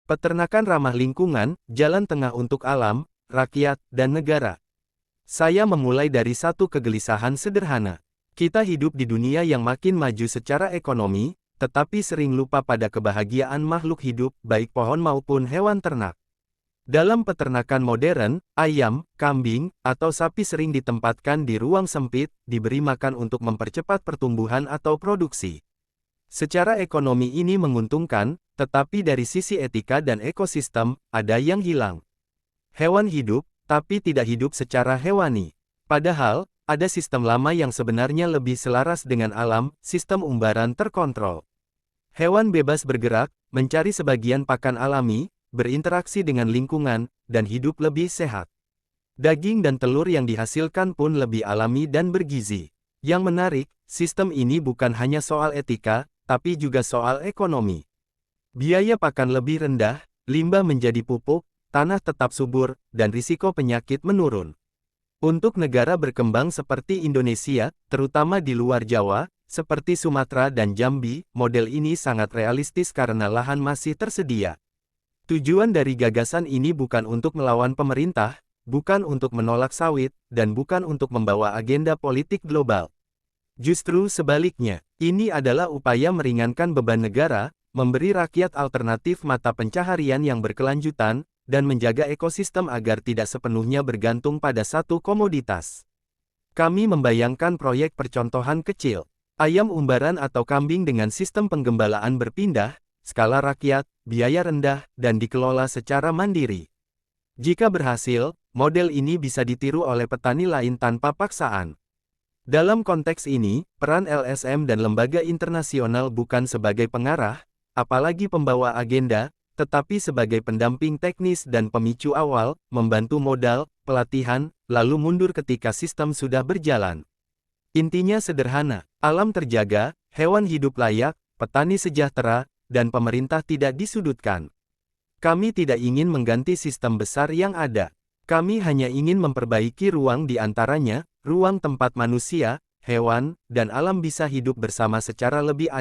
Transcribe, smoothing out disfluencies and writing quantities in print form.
Peternakan ramah lingkungan, jalan tengah untuk alam, rakyat, dan negara. Saya memulai dari satu kegelisahan sederhana. Kita hidup di dunia yang makin maju secara ekonomi, tetapi sering lupa pada kebahagiaan makhluk hidup, baik pohon maupun hewan ternak. Dalam peternakan modern, ayam, kambing, atau sapi sering ditempatkan di ruang sempit, diberi makan untuk mempercepat pertumbuhan atau produksi. Secara ekonomi ini menguntungkan, tetapi dari sisi etika dan ekosistem, ada yang hilang. Hewan hidup, tapi tidak hidup secara hewani. Padahal, ada sistem lama yang sebenarnya lebih selaras dengan alam, sistem umbaran terkontrol. Hewan bebas bergerak, mencari sebagian pakan alami, berinteraksi dengan lingkungan, dan hidup lebih sehat. Daging dan telur yang dihasilkan pun lebih alami dan bergizi. Yang menarik, sistem ini bukan hanya soal etika, tapi juga soal ekonomi. Biaya pakan lebih rendah, limbah menjadi pupuk, tanah tetap subur, dan risiko penyakit menurun. Untuk negara berkembang seperti Indonesia, terutama di luar Jawa, seperti Sumatera dan Jambi, model ini sangat realistis karena lahan masih tersedia. Tujuan dari gagasan ini bukan untuk melawan pemerintah, bukan untuk menolak sawit, dan bukan untuk membawa agenda politik global. Justru sebaliknya, ini adalah upaya meringankan beban negara, memberi rakyat alternatif mata pencaharian yang berkelanjutan, dan menjaga ekosistem agar tidak sepenuhnya bergantung pada satu komoditas. Kami membayangkan proyek percontohan kecil, ayam umbaran atau kambing dengan sistem penggembalaan berpindah, skala rakyat, biaya rendah, dan dikelola secara mandiri. Jika berhasil, model ini bisa ditiru oleh petani lain tanpa paksaan. Dalam konteks ini, peran LSM dan lembaga internasional bukan sebagai pengarah, apalagi pembawa agenda, tetapi sebagai pendamping teknis dan pemicu awal, membantu modal, pelatihan, lalu mundur ketika sistem sudah berjalan. Intinya sederhana, alam terjaga, hewan hidup layak, petani sejahtera, dan pemerintah tidak disudutkan. Kami tidak ingin mengganti sistem besar yang ada. Kami hanya ingin memperbaiki ruang di antaranya, ruang tempat manusia, hewan, dan alam bisa hidup bersama secara lebih adil.